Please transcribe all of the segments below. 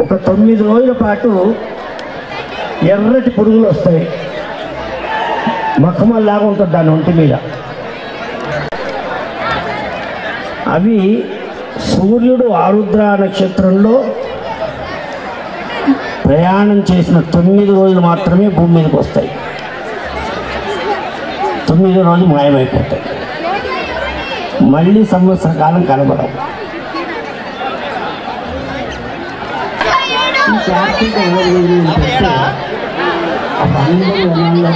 ఒక 9 రోజుల పాటు ఎర్రటి పురుగులు వస్తాయి, మఖమల్లాగా ఉంటుంది దాని ఒంటి మీద. అవి సూర్యుడు ఆరుద్ర నక్షత్రంలో ప్రయాణం చేసిన 9 రోజులు మాత్రమే భూమి మీదకి వస్తాయి. 9వ రోజు మాయమైపోతాయి, మళ్ళీ సంవత్సర కాలం కనబడవు. ఈ కార్తీక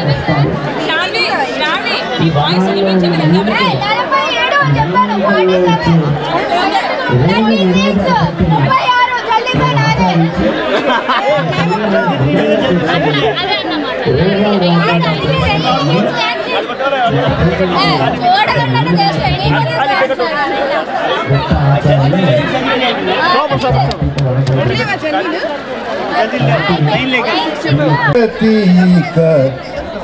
వస్తాడు. ఈ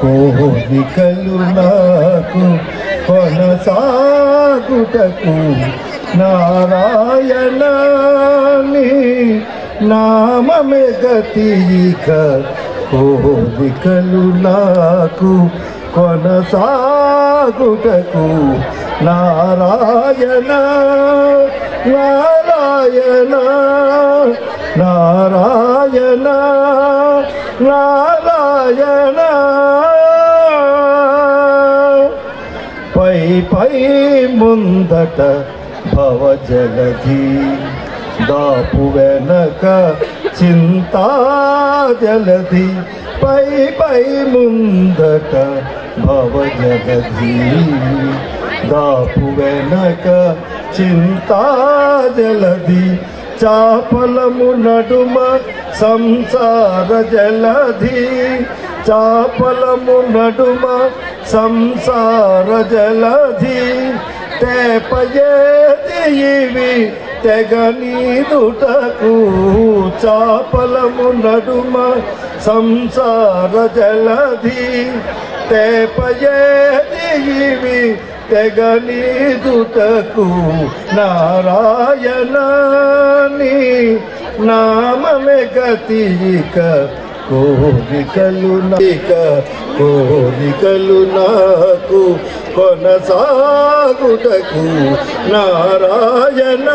కోరికలు నాకు కొనసాగుటకు నారాయణ నామమే గతిక, కోరికలు నాకు కొనసాగుటకు నారాయణ నారాయణ నారాయణ నారాయణ. పై పై ముందట భవజలధి, దాపు వెనక చింతా జలధి. పై పై ముందట భవజలధి, దాపు వెనక చింతా జలధి. చాపలము నడుమ సంసార జలధి, చాపలము నడుమ సంసార జలధి. తేపయేది ఇవి తెగనీదుటకు, చాపలము నడుమ సంసార జలధి. తేపయేది ఇవి తెగనీదుటకు నారాయణ నామమే గతిక, కోరికలు కోరికలు నాకు కొనసాగుటకు నారాయణ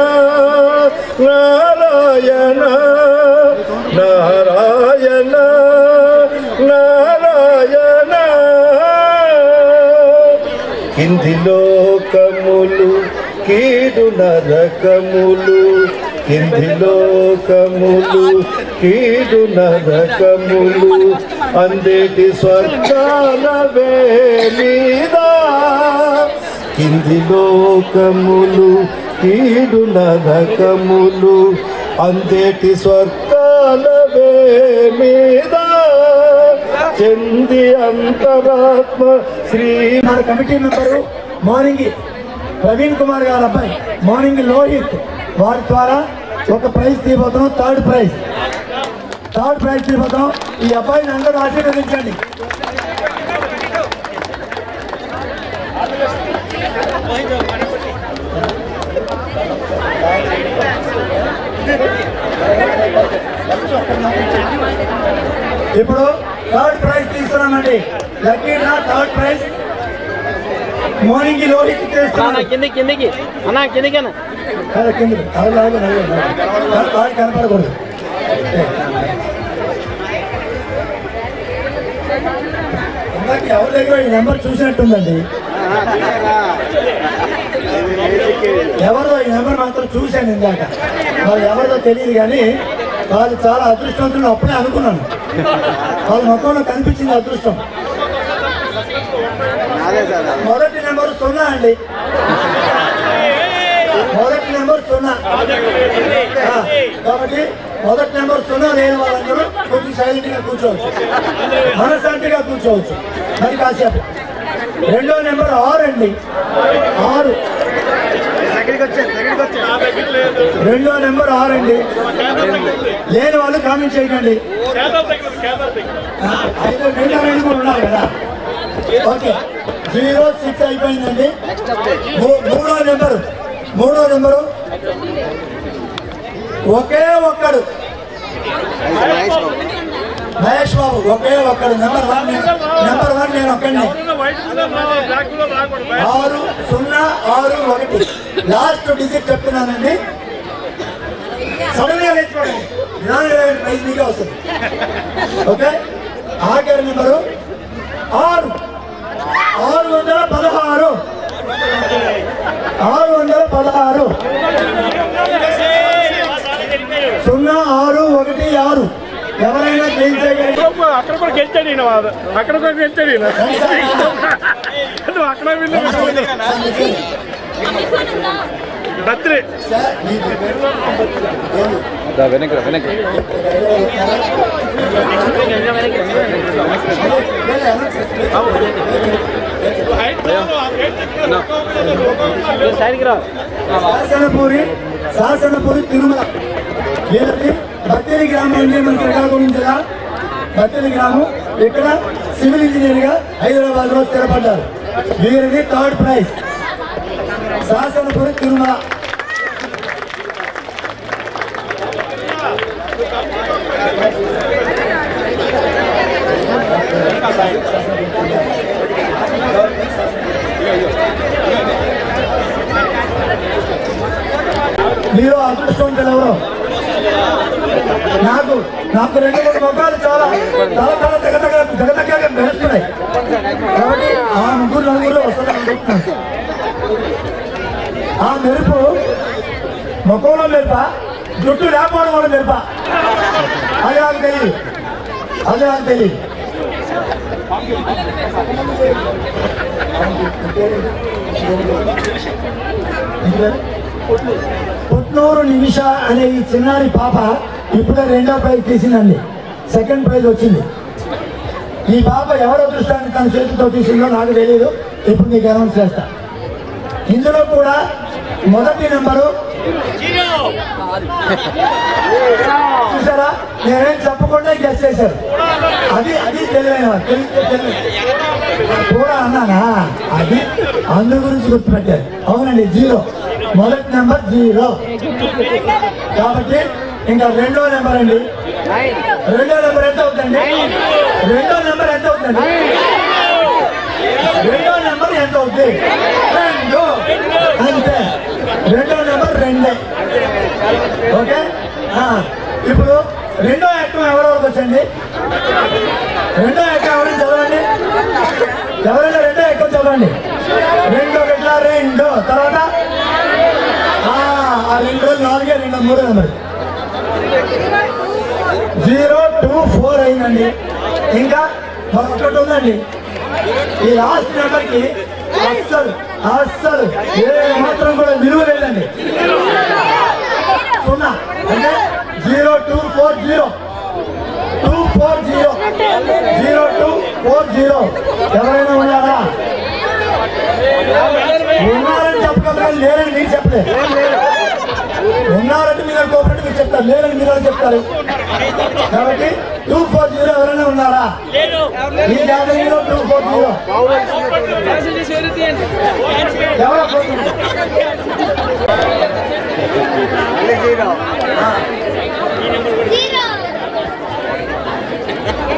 నారాయణ నారాయణ నారాయణ. కింది లోకములు కీడు నరకములు, కింది లోకములు కీడు నరకములు. అందేటి స్వర్గాలవే మీద, కింది లోకములు కీడు నరకములు. అందేటి స్వర్గాలవే మీద, చెంది అంతరాత్మ శ్రీ. కమిటీ మెంబరు మార్నింగ్ ప్రవీణ్ కుమార్ గారు అబ్బాయి మార్నింగ్ లోహిత్, వారి ద్వారా ఒక ప్రైజ్ తీయబోతున్నాం. థర్డ్ ప్రైజ్ తీయబోతున్నాం. ఈ అబ్బాయిని అందరూ ఆశీర్వదించండి. ఇప్పుడు థర్డ్ ప్రైజ్ తీసుకున్నామండి. లక్కీ డ్రా థర్డ్ ప్రైజ్ మార్నింగ్ లోహిత్ కిందికి అన్నా, కిందికి కనపడకూడదు. ఎవరి దగ్గర ఈ నెంబర్ చూసినట్టుందండి, ఎవరిదో ఈ నెంబర్ మాత్రం చూశాను ఇందాక. వాళ్ళు ఎవరిదో తెలియదు కానీ వాళ్ళు చాలా అదృష్టవంతులు అప్పుడే అనుకున్నాను. వాళ్ళ మొత్తంలో కనిపించింది అదృష్టం. మొదటి నెంబర్ 0 అండి, మొదటి నెంబర్ 0. కాబట్టి మొదటి నెంబర్ 0 లేని వాళ్ళందరూ కొంచెం సైలెంట్ గా కూర్చోవచ్చు, మనశాంతిగా కూర్చోవచ్చు మరి కాసేపు. రెండో నెంబర్ 6 అండి, 6. రెండో నెంబర్ 6 అండి. లేని వాళ్ళు కామెంట్ చేయకండి. అయితే రెండో కూడా ఉన్నారు కదా. ఓకే, 06 అయిపోయిందండి. మూడో నెంబరు ఒకే ఒక్కడు మహేష్ బాబు ఒకే ఒక్కడు నెంబర్ 1 నేను ఒక్కడిని 6061 లాస్ట్ డిజిట్ చెప్తున్నానండి. సడన్ గా నేర్చుకోండి, ప్రైజ్ మీకే వస్తుంది. ఓకే, ఆఖరి నెంబరు 616 0616 ఎవరైనా క్లెయిమ్ చేయగలరు. అక్కడ కూడా గెలిచాడు ఈయన, అక్కడ కూడా గెలిచాడు ఈయన. అక్కడ బర్త్డే వెనక శాసనపూరి తిరుమల వీళ్ళకి బత్తేలి గ్రామం అంటే మన శ్రీకాకుళం ఉంటుందా? బత్తేలి గ్రామం ఇక్కడ సివిల్ ఇంజనీర్ గా హైదరాబాద్ లో స్థిరపడ్డారు. వీరిది 3rd ప్రైజ్. శాసనపూరి తిరుమల. మీరు అదృష్టవంతులు ఎవరు? నాకు 2-3 మొక్కలు చాలా దగ్గరగా మెరుస్తున్నాయి. కాబట్టి ఆ 3-4 వస్తుందని అనుకుంటున్నాను. ఆ మెరుపు మొక్కలో మెరుప, జుట్టు లేకపోవడం కూడా మెరుప, అది నాకు తెలియదు. పుట్నూరు నిమిష అనే ఈ చిన్నారి పాప ఇప్పుడే 2వ ప్రైజ్ తీసిందండి. 2nd ప్రైజ్ వచ్చింది. ఈ పాప ఎవరు అదృష్టాన్ని తన చేతితో తీసిందో నాకు తెలియదు. ఇప్పుడు నీకు అనౌన్స్ చేస్తా. ఇందులో కూడా మొదటి నెంబరు చూసారా, నేనేం చెప్పకుండా గెస్ చేశారు. అది తెలియని కూడా అన్నానా? అది అందు గురించి గుర్తుపెట్టారు. అవునండి, 0. మొదటి నెంబర్ 0. కాబట్టి ఇంకా 2వ నెంబర్ అండి. 2వ నెంబర్ ఎంత అవుతుంది? 2వ నెంబర్ ఎంత అవుతుంది? 2వ నెంబర్ ఎంత అవుతుంది? 2. అంతే, 2వ నెంబర్ 2. ఓకే, ఇప్పుడు 2వ ఎక్కం ఎవరెవరికి వచ్చండి? 2వ ఎక్కం ఎవరైనా చదవండి. ఎవరైనా 2వ ఎక్కం చదవండి. 2 గట్లా 2 తర్వాత 2 4 2 3 నెంబర్ 024 అయిందండి. ఇంకా ఒకటి ఉందండి. ఈ లాస్ట్ నెంబర్కి అస్సలు ఏ మాత్రం కూడా విలువ లేదండి. 0 అంటే 0240 0240 ఎవరైనా ఉన్నారా? ఉన్నారని చెప్పగలరా? లేరని మీరు చెప్పలేదు. ఉన్నారంటే మీరు అనుకోకండి, మీరు చెప్తారు. లేరని మీరు చెప్తారు. కాబట్టి 240 ఎవరైనా ఉన్నారా? ఈ గ్యాదరింగ్లో 240 ఎవరో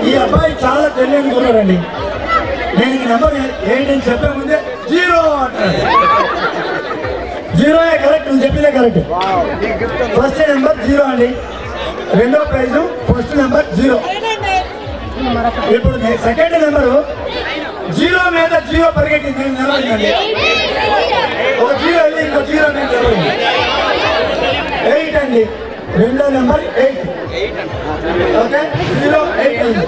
ఈ అబ్బాయి చాలా తెలియని కుర్రాడండి. నేను ఈ నెంబర్ ఏంటని చెప్పే ముందే 0 అంటాడు. 0 కరెక్ట్, నువ్వు చెప్పిందే కరెక్ట్. ఫస్ట్ నెంబర్ 0 అండి. 2వ ప్రైజ్ ఫస్ట్ నెంబర్ 0. ఇప్పుడు 2nd నెంబరు 0 మీద 0 పరిగెట్టింది. నిలబడిందండి. ఒక 0 వెళ్ళి ఇంకో 0 మీద 8 అండి. 2వ నెంబర్ 8. ఓకే, 08 అయింది.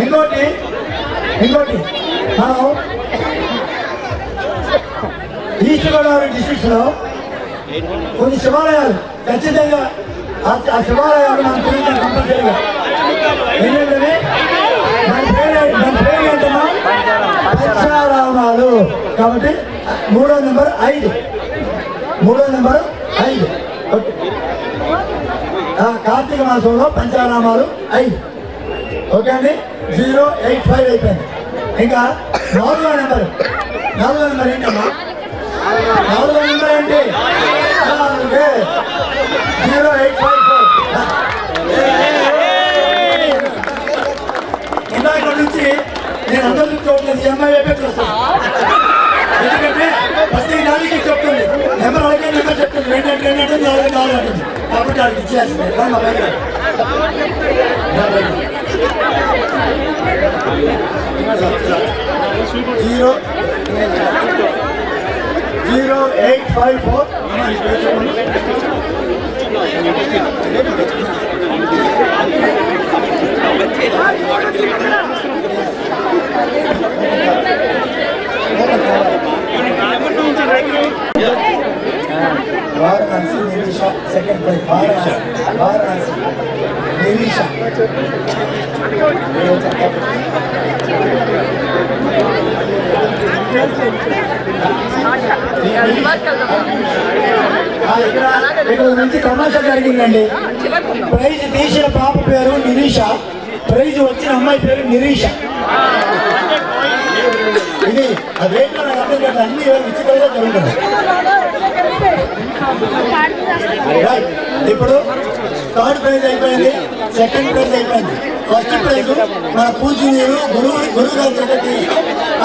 ఇంకోటి మనం ఈస్ట్ గోదావరి డిస్ట్రిక్ట్ లో కొన్ని శివాలయాలు ఖచ్చితంగా ఆ శివాలయాలు మనం తిరుగుతాం కంపల్సరీగా. ఏంటంటే మన పేరు ఏంటమ్మా? పంచారామాలు. కాబట్టి 3వ నెంబర్ 5. కార్తీక మాసంలో పంచారామాలు 5. ఓకే అండి, 085 అయిపోయింది. ఇంకా 4వ నెంబర్ ఏంటమ్మా? 4వ నెంబర్ ఏంటి? 0854. బాల్ ఉంటుంది కాబట్టి వాళ్ళకి ఇచ్చేస్తుంది మా బయట 0854 వారణాసి నిరీషా సెకండ్ ప్రైజ్ వారణాసి నిరీషా ఇక్కడ మంచి తమాషా జరిగిందండి. ప్రైజ్ తీసిన పాప పేరు నిరీష, ప్రైజ్ వచ్చిన అమ్మాయి పేరు నిరీష. ఇది అదేంటో నాకు అర్థం కాదు, అన్ని విచిత్రంగా జరుగుతుంది. ఇప్పుడు థర్డ్ ప్రైజ్ అయిపోయింది, సెకండ్ ప్రైజ్ అయిపోయింది. ఫస్ట్ ప్రైజ్ మన పూజనీయులు గురువు గారి చేత తీసి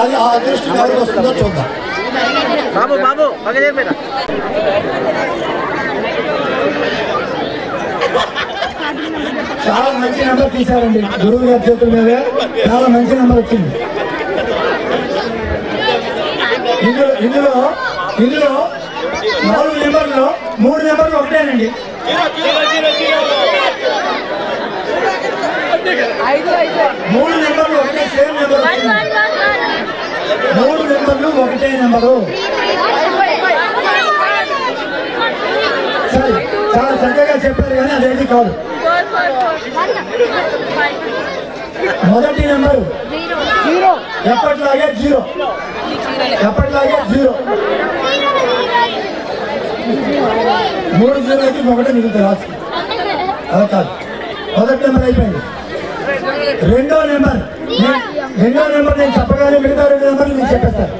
అది ఆ అదృష్టం ఎవరికి వస్తుందో చూద్దాం. బాబు బాబు చాలా మంచి నెంబర్ తీశారండి గురువు గారి చేతుల మీద, చాలా మంచి నెంబర్ వచ్చింది. ఇందులో 4 నెంబర్లో 3 నెంబర్లు ఒకటేనండి. 3 నెంబర్లు ఒకటే, సేమ్ నెంబర్. 3 నెంబర్లు ఒకటే నెంబరు. సరే, చాలా చక్కగా చెప్పారు కానీ అదేది కాదు. మొదటి నెంబరు ఎప్పటిలాగే 0, ఎప్పటిలాగే 0. 3 0కి ఒకటే మిగులుతుంది రాసి. అలా కాదు, మొదటి నెంబర్ అయిపోయింది. రెండో నెంబర్ నేను చెప్పగానే మిగతా 2 నెంబర్లు నేను చెప్పేస్తాను.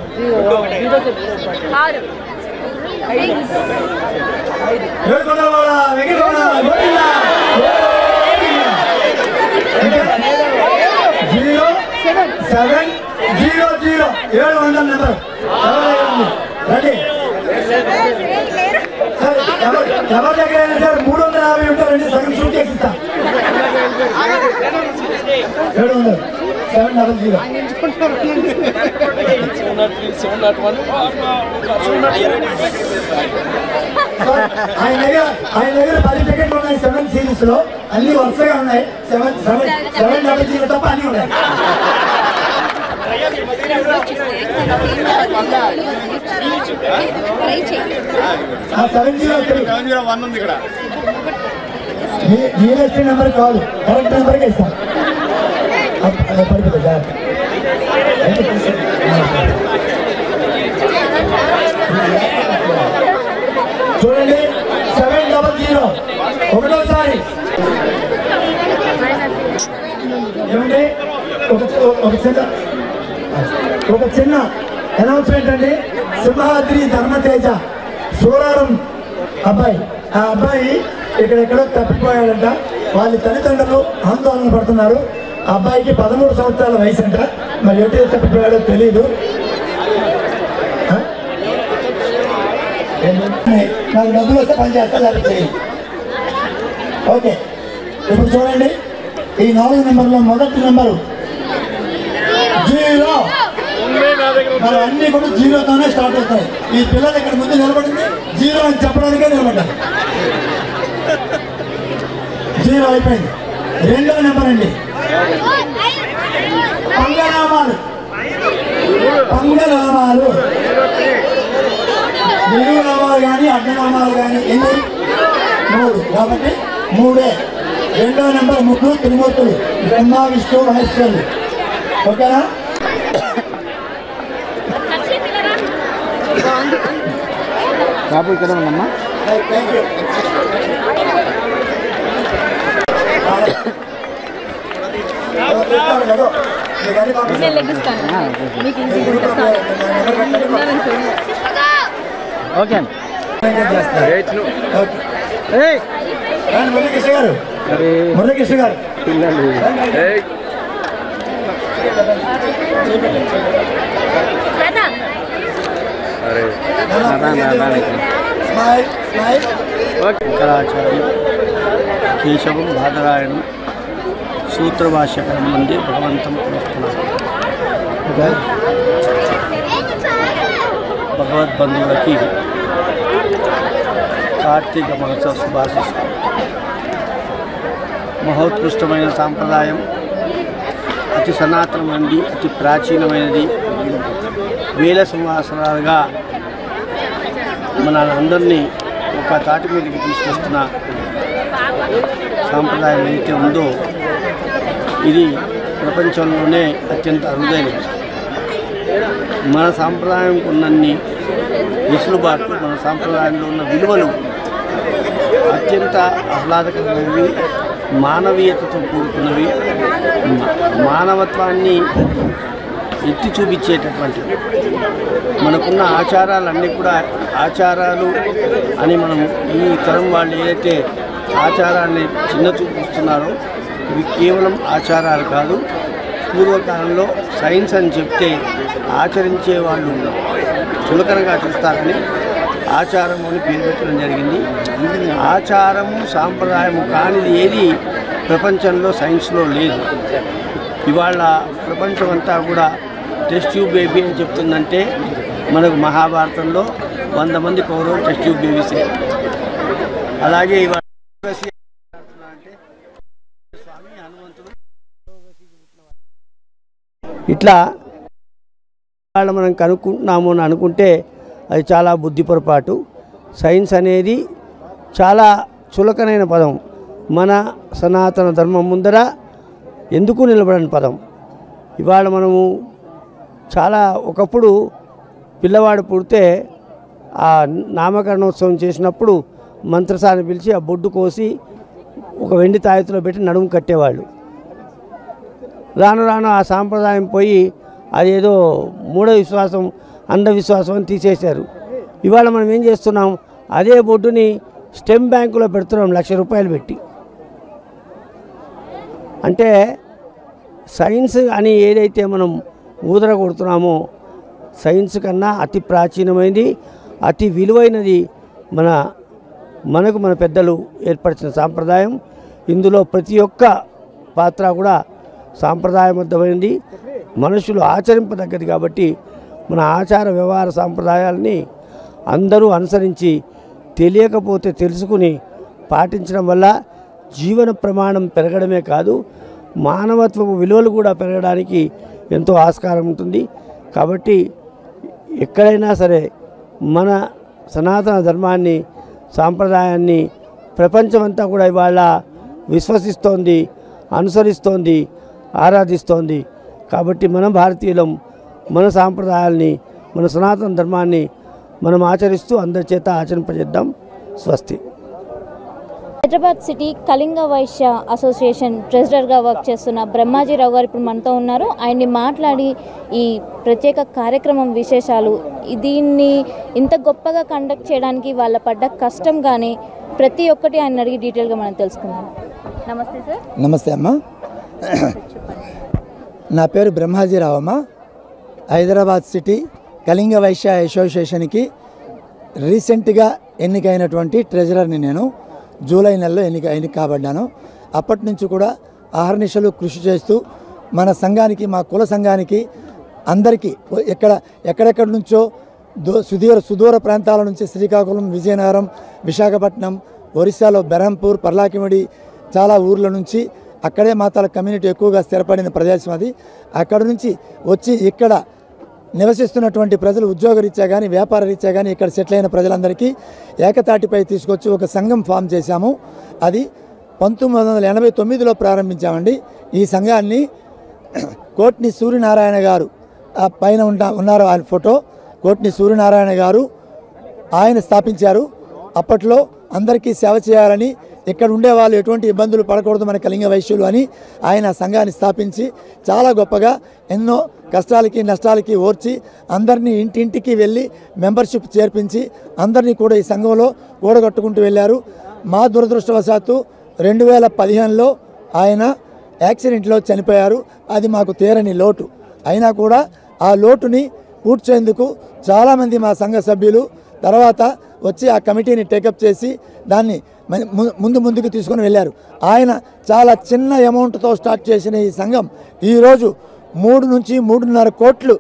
జీరో 700 700 నెంబర్ రండి. ఎవరి దగ్గర అయినా సార్ 350 ఉంటారండి, సగం షూట్ చేసి ఇస్తా. 700 700. ఆయన దగ్గర 10 టికెట్లు ఉన్నాయి 7 సిరీస్ లో, అన్ని వరుసగా ఉన్నాయి. 700 తప్ప అన్ని ఉన్నాయి. నియరెస్ట్ నెంబర్ కాదు, కరెక్ట్ నెంబర్కి ఇస్తాం. పడిపోతుంది చూడండి. 700 ఒకటోసారి. ఏమండి, ఒక చిన్న అనౌన్స్మెంట్ అండి. సింహాద్రి ధర్మతేజ సూరారం అబ్బాయి, ఆ అబ్బాయి ఇక్కడెక్కడో తప్పిపోయాడంట. వాళ్ళ తల్లిదండ్రులు ఆందోళన పడుతున్నారు. ఆ అబ్బాయికి 13 సంవత్సరాల వయసు అంట. మరి ఎటు తప్పిపోయాడో తెలీదు. నాకు డబ్బులు వస్తే పని చేస్తా, చేయండి. ఓకే, ఇప్పుడు చూడండి. ఈ 4 నెంబర్లో మొదటి నెంబరు 0. మరి అన్ని కూడా 0తోనే స్టార్ట్ అవుతాయి. ఈ పిల్లలు ఇక్కడ ముందు నిలబడింది 0 అని చెప్పడానికే నిలబడ్డారు. 0 అయిపోయింది. రెండవ నెంబర్ అండి పంగనామాలు. నిలువునామాలు కానీ అడ్డనామాలు కానీ ఎన్ని? 3. కాబట్టి 3. రెండవ నెంబర్ 3 త్రిమూర్తులు, బ్రహ్మ విష్ణు మహేశ్వరులు. ఓకేనా? బాబు ఇక్కడ ఉందమ్మా. ఓకే మురళీకృష్ణ గారు, మురళీకృష్ణ గారు పిల్లలు స్మైల్ స్మైల్ శంకరాచార్యం కేశవం బాదరాయణం సూత్రభాష్యకరం మంది భగవంతం భగవద్బంధువులకి కార్తీక మహోత్సవ శుభాశిస్సులు. మహోత్కృష్టమైన సాంప్రదాయం, అతి సనాతనమైనది, అతి ప్రాచీనమైనది, వేల సంవత్సరాలుగా మనందరినీ ఒక తాటి మీదకి తీసుకొస్తున్న సాంప్రదాయం ఏదైతే ఉందో ఇది ప్రపంచంలోనే అత్యంత అరుదైనది. మన సాంప్రదాయంకు ఉన్నన్ని వెసులుబాట్లు, మన సాంప్రదాయంలో ఉన్న విలువలు అత్యంత ఆహ్లాదకరమైనవి, మానవీయతతో కూడుకున్నవి, మానవత్వాన్ని ఎత్తి చూపించేటటువంటివి. మనకున్న ఆచారాలన్నీ కూడా ఆచారాలు అని మనం ఈ తరం వాళ్ళు ఏదైతే ఆచారాన్ని చిన్న చూపిస్తున్నారో ఇవి కేవలం ఆచారాలు కాదు. పూర్వకాలంలో సైన్స్ అని చెప్తే ఆచరించే వాళ్ళు చులకనగా చూస్తారని ఆచారం అని పేరు పెట్టడం జరిగింది. ఆచారము సాంప్రదాయము కానిది ఏది ప్రపంచంలో సైన్స్లో లేదు. ఇవాళ ప్రపంచమంతా కూడా టెస్ట్ ట్యూబ్ బేబీ అని చెప్తుందంటే మనకు మహాభారతంలో 100 మంది కౌరవులు టెస్ట్ ట్యూబ్ బేబీసే. అలాగే ఇవాళ స్వామి హనుమంతుడు ఇట్లా ఇవాళ మనం కనుక్కుంటున్నాము అని అనుకుంటే అది చాలా బుద్ధి పొరపాటు. సైన్స్ అనేది చాలా చులకనైన పదం. మన సనాతన ధర్మం ముందర ఎందుకు నిలబడని పదం. ఇవాళ మనము చాలా ఒకప్పుడు పిల్లవాడు పుడితే ఆ నామకరణోత్సవం చేసినప్పుడు మంత్రసాన్ని పిలిచి ఆ బొడ్డు కోసి ఒక వెండి తాయెత్తులో పెట్టి నడుము కట్టేవాళ్ళు. రాను రాను ఆ సాంప్రదాయం పోయి అదేదో మూఢ విశ్వాసం, అంధవిశ్వాసం అని తీసేశారు. ఇవాళ మనం ఏం చేస్తున్నాం, అదే బొడ్డుని స్టెమ్ బ్యాంకులో పెడుతున్నాం ₹1,00,000 పెట్టి. అంటే సైన్స్ అని ఏదైతే మనం ఊదర కొడుతున్నామో సైన్స్ కన్నా అతి ప్రాచీనమైనది, అతి విలువైనది మనకు మన పెద్దలు ఏర్పరిచిన సాంప్రదాయం. ఇందులో ప్రతి ఒక్క పాత్ర కూడా సాంప్రదాయబద్ధమైనది, మనుషులు ఆచరింపదగ్గది. కాబట్టి మన ఆచార వ్యవహార సాంప్రదాయాలని అందరూ అనుసరించి తెలియకపోతే తెలుసుకుని పాటించడం వల్ల జీవన ప్రమాణం పెరగడమే కాదు, మానవత్వపు విలువలు కూడా పెరగడానికి ఎంతో ఆస్కారం ఉంటుంది. కాబట్టి ఎక్కడైనా సరే మన సనాతన ధర్మాన్ని, సాంప్రదాయాన్ని ప్రపంచమంతా కూడా ఇవాళ విశ్వసిస్తోంది, అనుసరిస్తోంది, ఆరాధిస్తోంది. కాబట్టి మన భారతీయులం మన సాంప్రదాయాల్ని, మన సనాతన ధర్మాన్ని మనం ఆచరిస్తూ అందరి చేత ఆచరింపజేద్దాం. స్వస్తి. హైదరాబాద్ సిటీ కళింగ వైశ్య అసోసియేషన్ ట్రెజరర్గా వర్క్ చేస్తున్న బ్రహ్మాజీరావు గారు ఇప్పుడు మనతో ఉన్నారు. ఆయన్ని మాట్లాడి ఈ ప్రత్యేక కార్యక్రమం విశేషాలు, దీన్ని ఇంత గొప్పగా కండక్ట్ చేయడానికి వాళ్ళ పడ్డ కష్టం కానీ ప్రతి ఒక్కటి ఆయన అడిగి డీటెయిల్గా మనం తెలుసుకుందాం. నమస్తే సార్. నమస్తే అమ్మ. నా పేరు బ్రహ్మాజీరావు అమ్మ. హైదరాబాద్ సిటీ కళింగ వైశ్య అసోసియేషన్కి రీసెంట్గా ఎన్నికైనటువంటి ట్రెజరర్ని నేను. జూలై నెలలో ఎన్నిక కాబడ్డాను. అప్పటి నుంచి కూడా అహర్నిశలు కృషి చేస్తూ మన సంఘానికి, మా కుల సంఘానికి అందరికీ ఎక్కడెక్కడి నుంచో సుదూర ప్రాంతాల నుంచి శ్రీకాకుళం, విజయనగరం, విశాఖపట్నం, ఒరిస్సాలో బెరంపూర్, పర్లాకిమిడి చాలా ఊర్ల నుంచి, అక్కడే మాతాల కమ్యూనిటీ ఎక్కువగా స్థిరపడిన ప్రదేశం అది. అక్కడ నుంచి వచ్చి ఇక్కడ నివసిస్తున్నటువంటి ప్రజలు ఉద్యోగరీత్యా కానీ వ్యాపార రీత్యా కానీ ఇక్కడ సెటిల్ అయిన ప్రజలందరికీ ఏకతాటిపై తీసుకొచ్చి ఒక సంఘం ఫామ్ చేశాము. అది 1989లో ప్రారంభించామండి. ఈ సంఘాన్ని కోట్ని సూర్యనారాయణ గారు పైన ఉన్నారు ఆయన ఫోటో, కోట్ని సూర్యనారాయణ గారు ఆయన స్థాపించారు. అప్పట్లో అందరికీ సేవ చేయాలని, ఇక్కడ ఉండే వాళ్ళు ఎటువంటి ఇబ్బందులు పడకూడదు మన కళింగ వైశ్యులు అని ఆయన సంఘాన్ని స్థాపించి చాలా గొప్పగా ఎన్నో కష్టాలకి నష్టాలకి ఓర్చి అందరినీ ఇంటింటికి వెళ్ళి మెంబర్షిప్ చేర్పించి అందరినీ కూడా ఈ సంఘంలో కూడగట్టుకుంటూ వెళ్ళారు. మా దురదృష్టవశాత్తు 2015లో ఆయన యాక్సిడెంట్లో చనిపోయారు. అది మాకు తీరని లోటు. అయినా కూడా ఆ లోటుని పూడ్చేందుకు చాలామంది మా సంఘ సభ్యులు, తర్వాత వచ్చి ఆ కమిటీని టేకప్ చేసి దాన్ని ముందుకు తీసుకొని వెళ్ళారు. ఆయన చాలా చిన్న అమౌంట్తో స్టార్ట్ చేసిన ఈ సంఘం ఈరోజు 3 నుంచి 3.5 కోట్లు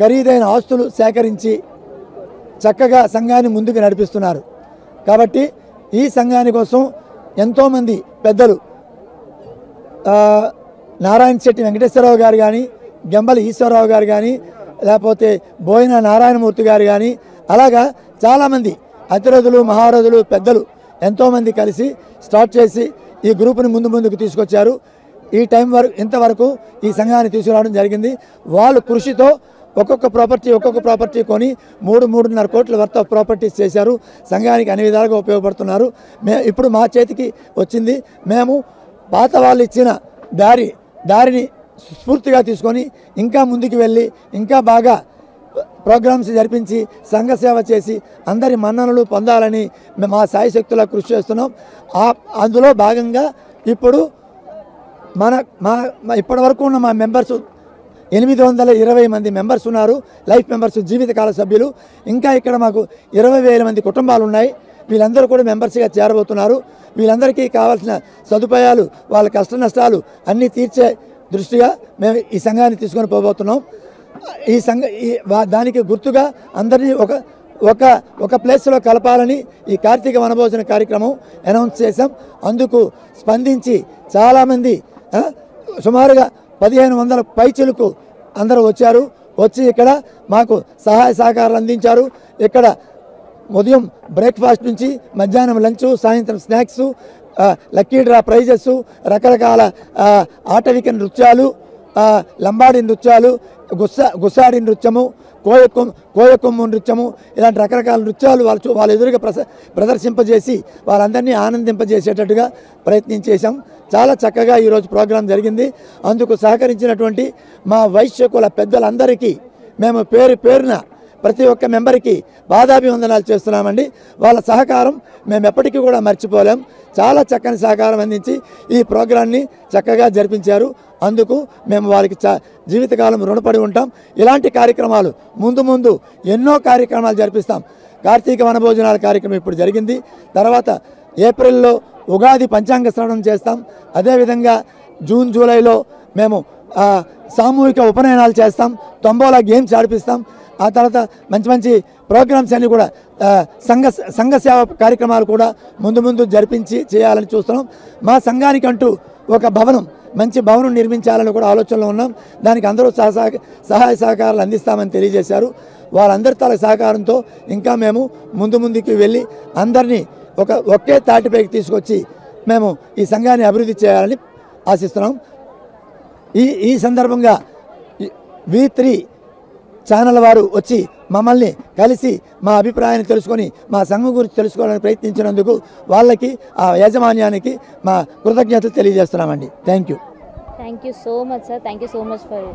ఖరీదైన ఆస్తులు సేకరించి చక్కగా సంఘాన్ని ముందుకు నడిపిస్తున్నారు. కాబట్టి ఈ సంఘాని కోసం ఎంతోమంది పెద్దలు నారాయణ శెట్టి వెంకటేశ్వరరావు గారు కానీ, గెంబలి ఈశ్వరరావు గారు కానీ, లేకపోతే బోయిన నారాయణమూర్తి గారు కానీ, అలాగా చాలామంది అతిరథులు మహారథులు పెద్దలు ఎంతోమంది కలిసి స్టార్ట్ చేసి ఈ గ్రూపుని ముందుకు తీసుకొచ్చారు. ఈ టైం వరకు ఇంతవరకు ఈ సంఘాన్ని తీసుకురావడం జరిగింది. వాళ్ళు కృషితో ఒక్కొక్క ప్రాపర్టీ కొని 3.5 కోట్ల వర్త్ ఆఫ్ ప్రాపర్టీస్ చేశారు. సంఘానికి అన్ని విధాలుగా ఉపయోగపడుతున్నారు. ఇప్పుడు మా చేతికి వచ్చింది. మేము పాత వాళ్ళు ఇచ్చిన దారిని స్ఫూర్తిగా తీసుకొని ఇంకా ముందుకు వెళ్ళి ఇంకా బాగా ప్రోగ్రామ్స్ జరిపించి సంఘ సేవ చేసి అందరి మన్ననలు పొందాలని మా సాయశక్తులా కృషి చేస్తున్నాం. అందులో భాగంగా ఇప్పుడు ఇప్పటి వరకు ఉన్న మా మెంబర్స్ 820 మంది మెంబర్స్ ఉన్నారు. లైఫ్ మెంబర్స్, జీవితకాల సభ్యులు. ఇంకా ఇక్కడ మాకు 20,000 మంది కుటుంబాలు ఉన్నాయి. వీళ్ళందరూ కూడా మెంబర్స్గా చేరబోతున్నారు. వీళ్ళందరికీ కావాల్సిన సదుపాయాలు, వాళ్ళ కష్ట నష్టాలు అన్నీ తీర్చే దృష్టిగా మేము ఈ సంఘాన్ని తీసుకొని పోబోతున్నాం. దానికి గుర్తుగా అందరినీ ఒక ప్లేస్లో కలపాలని ఈ కార్తీక వనభోజన కార్యక్రమం అనౌన్స్ చేశాం. అందుకు స్పందించి చాలామంది సుమారుగా 1500 పైచిలకు అందరూ వచ్చి ఇక్కడ మాకు సహాయ సహకారాలు అందించారు. ఇక్కడ ఉదయం బ్రేక్ఫాస్ట్ నుంచి మధ్యాహ్నం లంచ్, సాయంత్రం స్నాక్స్, లక్కీ డ్రా ప్రైజెస్, రకరకాల ఆటవిక నృత్యాలు, లంబాడి నృత్యాలు, గుస్సాడి నృత్యము, కోయకొమ్ము నృత్యము, ఇలాంటి రకరకాల నృత్యాలు వాళ్ళ ఎదురుగా ప్రదర్శింపజేసి వాళ్ళందరినీ ఆనందింపజేసేటట్టుగా ప్రయత్నం చేశాం. చాలా చక్కగా ఈరోజు ప్రోగ్రాం జరిగింది. అందుకు సహకరించినటువంటి మా వైశ్యకుల పెద్దలందరికీ మేము పేరున ప్రతి ఒక్క మెంబర్కి పాదాభివందనాలు చేస్తున్నామండి. వాళ్ళ సహకారం మేము ఎప్పటికీ కూడా మర్చిపోలేం. చాలా చక్కని సహకారం అందించి ఈ ప్రోగ్రాన్ని చక్కగా జరిపించారు. అందుకు మేము వాళ్ళకి జీవితకాలం రుణపడి ఉంటాం. ఇలాంటి కార్యక్రమాలు ముందు ఎన్నో కార్యక్రమాలు జరిపిస్తాం. కార్తీక వనభోజనాల కార్యక్రమం ఇప్పుడు జరిగింది. తర్వాత ఏప్రిల్లో ఉగాది పంచాంగ శ్రవణం చేస్తాం. అదేవిధంగా జూన్ జూలైలో మేము సామూహిక ఉపనయనాలు చేస్తాం. తొంబోలా గేమ్స్ ఆడిపిస్తాం. ఆ తర్వాత మంచి ప్రోగ్రామ్స్ అన్నీ కూడా సంఘ సేవ కార్యక్రమాలు కూడా ముందు జరిపించి చేయాలని చూస్తున్నాం. మా సంఘానికంటూ ఒక మంచి భవనం నిర్మించాలని కూడా ఆలోచనలో ఉన్నాం. దానికి అందరూ సహాయ సహకారాలు అందిస్తామని తెలియజేశారు. వాళ్ళందరి తల సహకారంతో ఇంకా మేము ముందుకు వెళ్ళి అందరినీ ఒకే తాటిపైకి తీసుకొచ్చి మేము ఈ సంఘాన్ని అభివృద్ధి చేయాలని ఆశిస్తున్నాం. ఈ సందర్భంగా V3 ఛానల్ వారు వచ్చి మమ్మల్ని కలిసి మా అభిప్రాయాన్ని తెలుసుకొని మా సంఘం గురించి తెలుసుకోవాలని ప్రయత్నించినందుకు వాళ్ళకి ఆ యాజమాన్యానికి మా కృతజ్ఞతలు తెలియజేస్తున్నామండి. Thank you so much sir. Thank you so much for